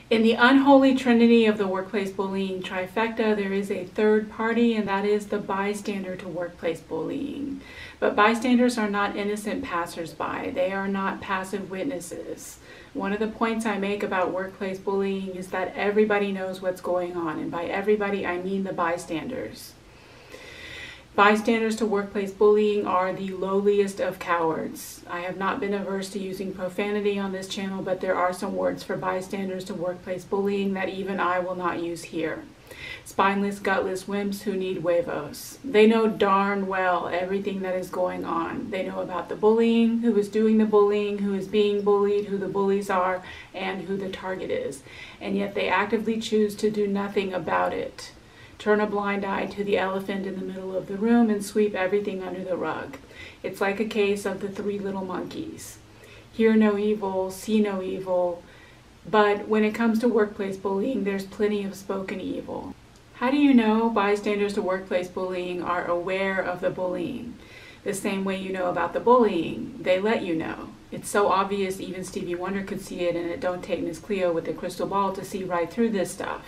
In the unholy trinity of the workplace bullying trifecta, there is a third party, and that is the bystander to workplace bullying. But bystanders are not innocent passersby. They are not passive witnesses. One of the points I make about workplace bullying is that everybody knows what's going on, and by everybody I mean the bystanders. Bystanders to workplace bullying are the lowliest of cowards. I have not been averse to using profanity on this channel, but there are some words for bystanders to workplace bullying that even I will not use here. Spineless, gutless wimps who need huevos. They know darn well everything that is going on. They know about the bullying, who is doing the bullying, who is being bullied, who the bullies are, and who the target is. And yet they actively choose to do nothing about it. Turn a blind eye to the elephant in the middle of the room and sweep everything under the rug. It's like a case of the three little monkeys. Hear no evil, see no evil, but when it comes to workplace bullying, there's plenty of spoken evil. How do you know bystanders to workplace bullying are aware of the bullying? The same way you know about the bullying, they let you know. It's so obvious even Stevie Wonder could see it, and it don't take Miss Cleo with a crystal ball to see right through this stuff.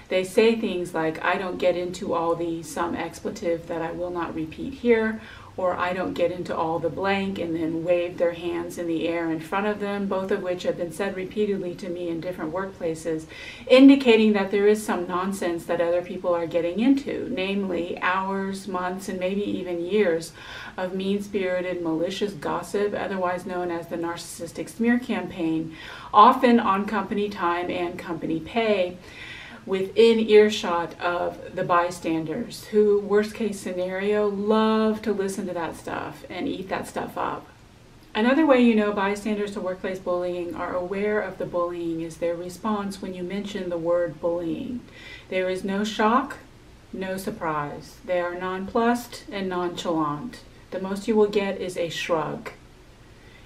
They say things like, I don't get into all the some expletive that I will not repeat here, or I don't get into all the blank, and then wave their hands in the air in front of them, both of which have been said repeatedly to me in different workplaces, indicating that there is some nonsense that other people are getting into, namely hours, months, and maybe even years of mean-spirited, malicious gossip, otherwise known as the narcissistic smear campaign, often on company time and company pay, within earshot of the bystanders, who, worst case scenario, love to listen to that stuff and eat that stuff up. Another way you know bystanders to workplace bullying are aware of the bullying is their response when you mention the word bullying. There is no shock, no surprise. They are nonplussed and nonchalant. The most you will get is a shrug.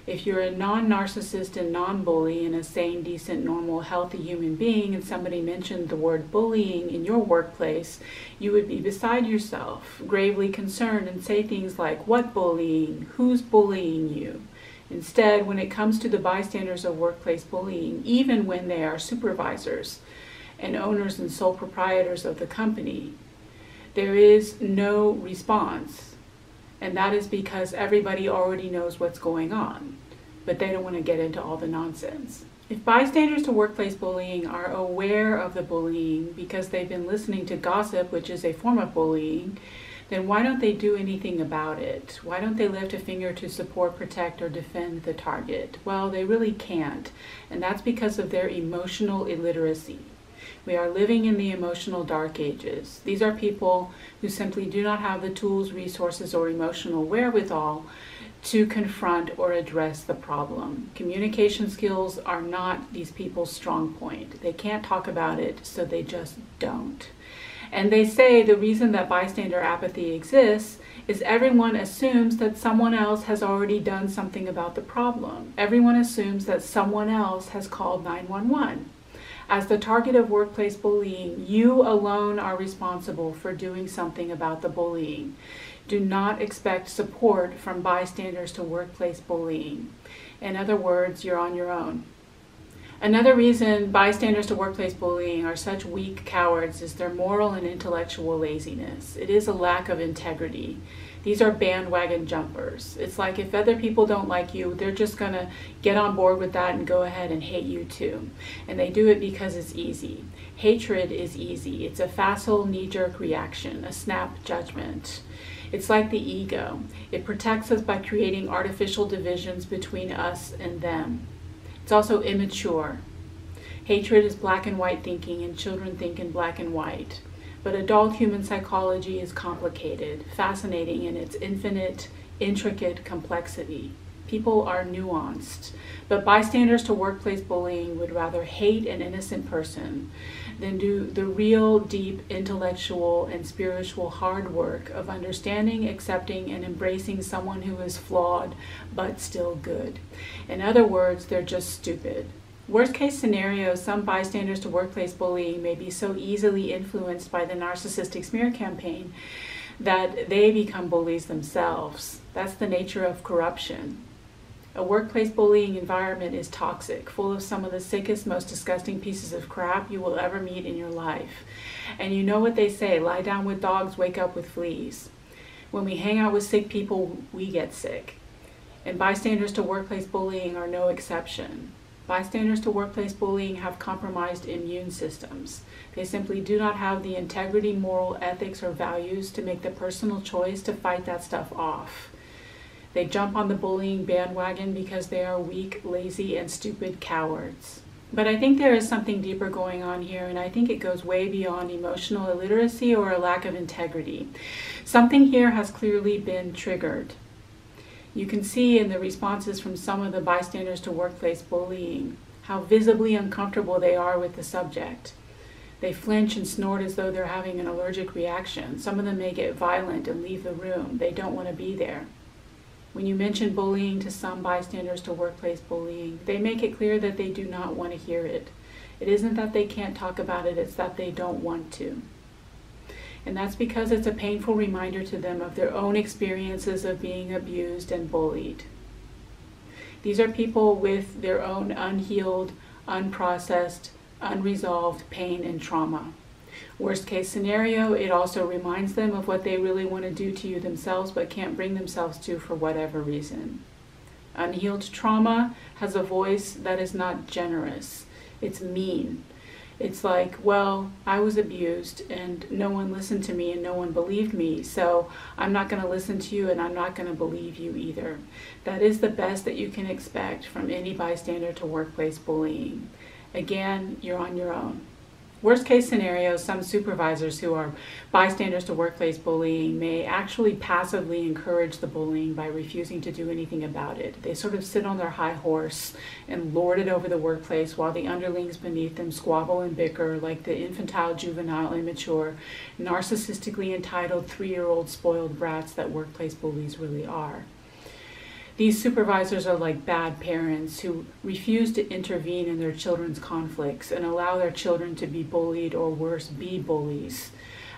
If you're a non-narcissist and non-bully and a sane, decent, normal, healthy human being and somebody mentioned the word bullying in your workplace, you would be beside yourself, gravely concerned, and say things like, what bullying? Who's bullying you? Instead, when it comes to the bystanders of workplace bullying, even when they are supervisors and owners and sole proprietors of the company, there is no response. And that is because everybody already knows what's going on, but they don't want to get into all the nonsense. If bystanders to workplace bullying are aware of the bullying because they've been listening to gossip, which is a form of bullying, then why don't they do anything about it? Why don't they lift a finger to support, protect, or defend the target? Well, they really can't, and that's because of their emotional illiteracy. We are living in the emotional dark ages. These are people who simply do not have the tools, resources, or emotional wherewithal to confront or address the problem. Communication skills are not these people's strong point. They can't talk about it, so they just don't. And they say the reason that bystander apathy exists is everyone assumes that someone else has already done something about the problem. Everyone assumes that someone else has called 911. As the target of workplace bullying, you alone are responsible for doing something about the bullying. Do not expect support from bystanders to workplace bullying. In other words, you're on your own. Another reason bystanders to workplace bullying are such weak cowards is their moral and intellectual laziness. It is a lack of integrity. These are bandwagon jumpers. It's like if other people don't like you, they're just going to get on board with that and go ahead and hate you too. And they do it because it's easy. Hatred is easy. It's a facile knee-jerk reaction, a snap judgment. It's like the ego. It protects us by creating artificial divisions between us and them. It's also immature. Hatred is black and white thinking, and children think in black and white. But adult human psychology is complicated, fascinating in its infinite, intricate complexity. People are nuanced, but bystanders to workplace bullying would rather hate an innocent person than do the real, deep, intellectual, and spiritual hard work of understanding, accepting, and embracing someone who is flawed, but still good. In other words, they're just stupid. Worst case scenario, some bystanders to workplace bullying may be so easily influenced by the narcissistic smear campaign that they become bullies themselves. That's the nature of corruption. A workplace bullying environment is toxic, full of some of the sickest, most disgusting pieces of crap you will ever meet in your life. And you know what they say, lie down with dogs, wake up with fleas. When we hang out with sick people, we get sick. And bystanders to workplace bullying are no exception. Bystanders to workplace bullying have compromised immune systems. They simply do not have the integrity, moral, ethics, or values to make the personal choice to fight that stuff off. They jump on the bullying bandwagon because they are weak, lazy, and stupid cowards. But I think there is something deeper going on here, and I think it goes way beyond emotional illiteracy or a lack of integrity. Something here has clearly been triggered. You can see in the responses from some of the bystanders to workplace bullying how visibly uncomfortable they are with the subject. They flinch and snort as though they're having an allergic reaction. Some of them may get violent and leave the room. They don't want to be there. When you mention bullying to some bystanders to workplace bullying, they make it clear that they do not want to hear it. It isn't that they can't talk about it, it's that they don't want to. And that's because it's a painful reminder to them of their own experiences of being abused and bullied. These are people with their own unhealed, unprocessed, unresolved pain and trauma. Worst case scenario, it also reminds them of what they really want to do to you themselves but can't bring themselves to for whatever reason. Unhealed trauma has a voice that is not generous. It's mean. It's like, well, I was abused and no one listened to me and no one believed me, so I'm not going to listen to you and I'm not going to believe you either. That is the best that you can expect from any bystander to workplace bullying. Again, you're on your own. Worst case scenario, some supervisors who are bystanders to workplace bullying may actually passively encourage the bullying by refusing to do anything about it. They sort of sit on their high horse and lord it over the workplace while the underlings beneath them squabble and bicker like the infantile, juvenile, immature, narcissistically entitled 3-year-old spoiled brats that workplace bullies really are. These supervisors are like bad parents who refuse to intervene in their children's conflicts and allow their children to be bullied or worse, be bullies,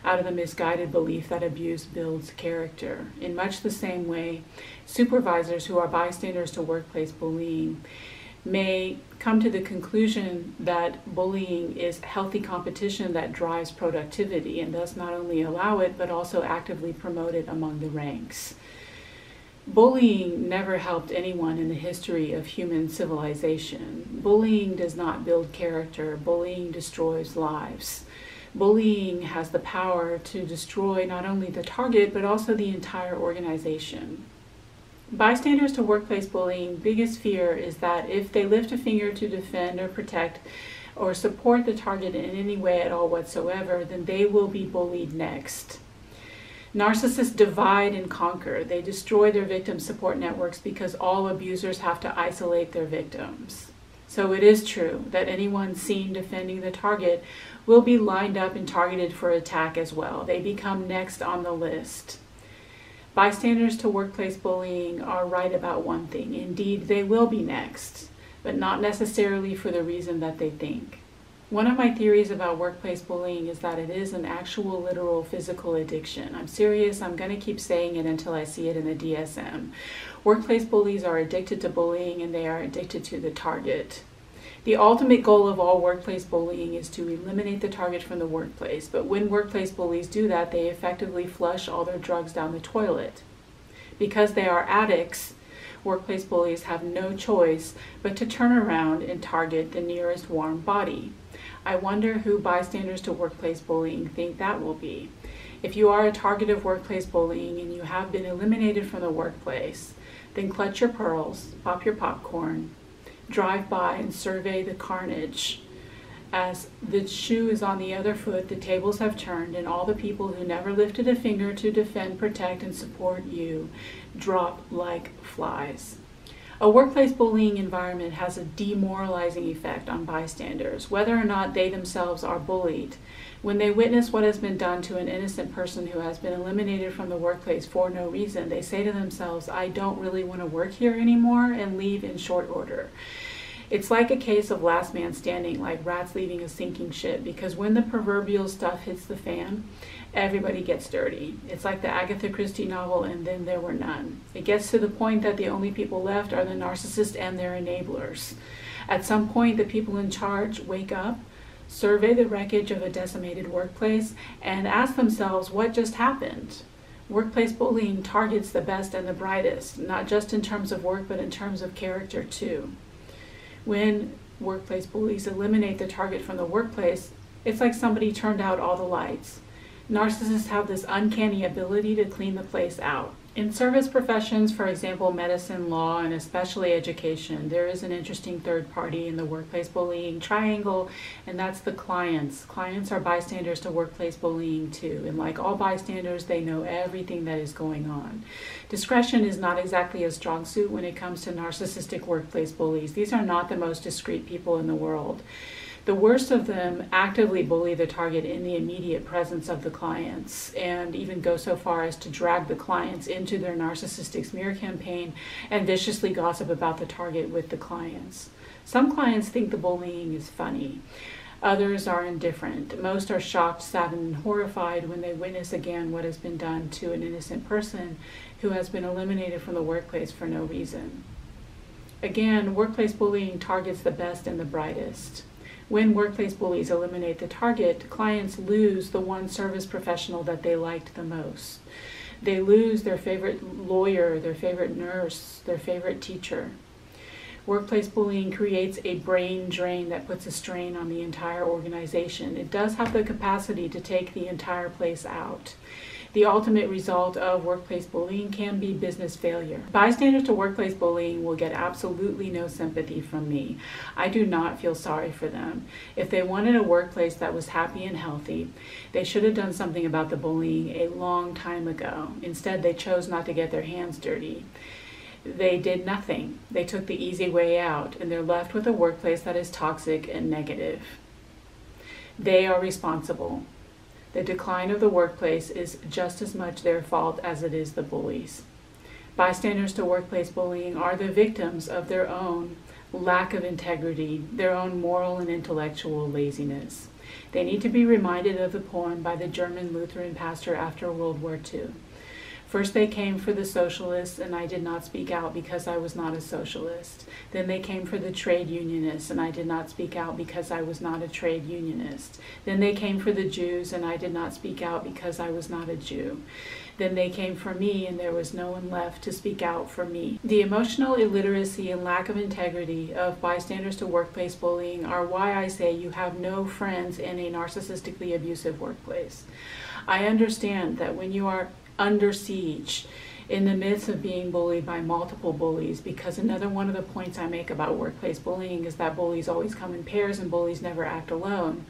out of the misguided belief that abuse builds character. In much the same way, supervisors who are bystanders to workplace bullying may come to the conclusion that bullying is healthy competition that drives productivity and thus not only allow it but also actively promote it among the ranks. Bullying never helped anyone in the history of human civilization. Bullying does not build character. Bullying destroys lives. Bullying has the power to destroy not only the target, but also the entire organization. Bystanders to workplace bullying, biggest fear is that if they lift a finger to defend or protect or support the target in any way at all whatsoever, then they will be bullied next. Narcissists divide and conquer. They destroy their victim support networks because all abusers have to isolate their victims. So it is true that anyone seen defending the target will be lined up and targeted for attack as well. They become next on the list. Bystanders to workplace bullying are right about one thing. Indeed, they will be next, but not necessarily for the reason that they think. One of my theories about workplace bullying is that it is an actual literal physical addiction. I'm serious, I'm going to keep saying it until I see it in the DSM. Workplace bullies are addicted to bullying and they are addicted to the target. The ultimate goal of all workplace bullying is to eliminate the target from the workplace, but when workplace bullies do that, they effectively flush all their drugs down the toilet. Because they are addicts, workplace bullies have no choice but to turn around and target the nearest warm body. I wonder who bystanders to workplace bullying think that will be. If you are a target of workplace bullying and you have been eliminated from the workplace, then clutch your pearls, pop your popcorn, drive by and survey the carnage. As the shoe is on the other foot, the tables have turned, and all the people who never lifted a finger to defend, protect, and support you drop like flies. A workplace bullying environment has a demoralizing effect on bystanders, whether or not they themselves are bullied. When they witness what has been done to an innocent person who has been eliminated from the workplace for no reason, they say to themselves, I don't really want to work here anymore, and leave in short order. It's like a case of last man standing, like rats leaving a sinking ship, because when the proverbial stuff hits the fan, everybody gets dirty. It's like the Agatha Christie novel, And Then There Were None. It gets to the point that the only people left are the narcissist and their enablers. At some point, the people in charge wake up, survey the wreckage of a decimated workplace, and ask themselves what just happened. Workplace bullying targets the best and the brightest, not just in terms of work, but in terms of character too. When workplace bullies eliminate the target from the workplace, it's like somebody turned out all the lights. Narcissists have this uncanny ability to clean the place out. In service professions, for example, medicine, law, and especially education, there is an interesting third party in the workplace bullying triangle, and that's the clients. Clients are bystanders to workplace bullying too, and like all bystanders, they know everything that is going on. Discretion is not exactly a strong suit when it comes to narcissistic workplace bullies. These are not the most discreet people in the world. The worst of them actively bully the target in the immediate presence of the clients, and even go so far as to drag the clients into their narcissistic smear campaign and viciously gossip about the target with the clients. Some clients think the bullying is funny. Others are indifferent. Most are shocked, saddened, and horrified when they witness again what has been done to an innocent person who has been eliminated from the workplace for no reason. Again, workplace bullying targets the best and the brightest. When workplace bullies eliminate the target, clients lose the one service professional that they liked the most. They lose their favorite lawyer, their favorite nurse, their favorite teacher. Workplace bullying creates a brain drain that puts a strain on the entire organization. It does have the capacity to take the entire place out. The ultimate result of workplace bullying can be business failure. Bystanders to workplace bullying will get absolutely no sympathy from me. I do not feel sorry for them. If they wanted a workplace that was happy and healthy, they should have done something about the bullying a long time ago. Instead, they chose not to get their hands dirty. They did nothing. They took the easy way out, and they're left with a workplace that is toxic and negative. They are responsible. The decline of the workplace is just as much their fault as it is the bullies. Bystanders to workplace bullying are the victims of their own lack of integrity, their own moral and intellectual laziness. They need to be reminded of the poem by the German Lutheran pastor after World War II. First they came for the socialists, and I did not speak out because I was not a socialist. Then they came for the trade unionists, and I did not speak out because I was not a trade unionist. Then they came for the Jews, and I did not speak out because I was not a Jew. Then they came for me, and there was no one left to speak out for me. The emotional illiteracy and lack of integrity of bystanders to workplace bullying are why I say you have no friends in a narcissistically abusive workplace. I understand that when you are under siege, in the midst of being bullied by multiple bullies, because another one of the points I make about workplace bullying is that bullies always come in pairs and bullies never act alone.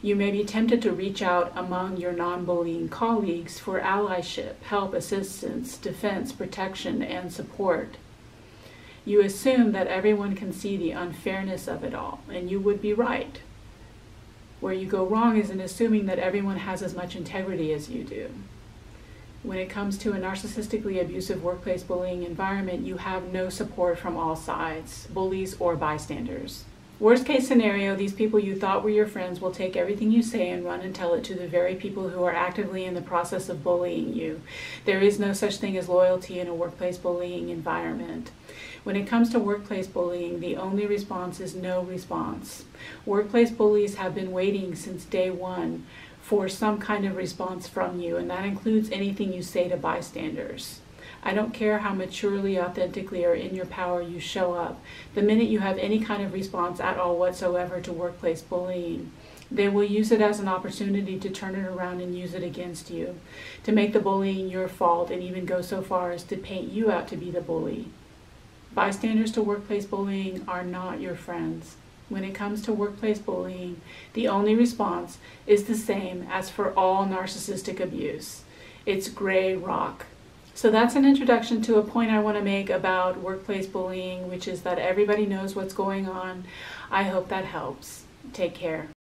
You may be tempted to reach out among your non-bullying colleagues for allyship, help, assistance, defense, protection, and support. You assume that everyone can see the unfairness of it all, and you would be right. Where you go wrong is in assuming that everyone has as much integrity as you do. When it comes to a narcissistically abusive workplace bullying environment, you have no support from all sides, bullies or bystanders. Worst case scenario, these people you thought were your friends will take everything you say and run and tell it to the very people who are actively in the process of bullying you. There is no such thing as loyalty in a workplace bullying environment. When it comes to workplace bullying, the only response is no response. Workplace bullies have been waiting since day one for some kind of response from you, and that includes anything you say to bystanders. I don't care how maturely, authentically, or in your power you show up. The minute you have any kind of response at all whatsoever to workplace bullying, they will use it as an opportunity to turn it around and use it against you, to make the bullying your fault, and even go so far as to paint you out to be the bully. Bystanders to workplace bullying are not your friends. When it comes to workplace bullying, the only response is the same as for all narcissistic abuse. It's gray rock. So that's an introduction to a point I want to make about workplace bullying, which is that everybody knows what's going on. I hope that helps. Take care.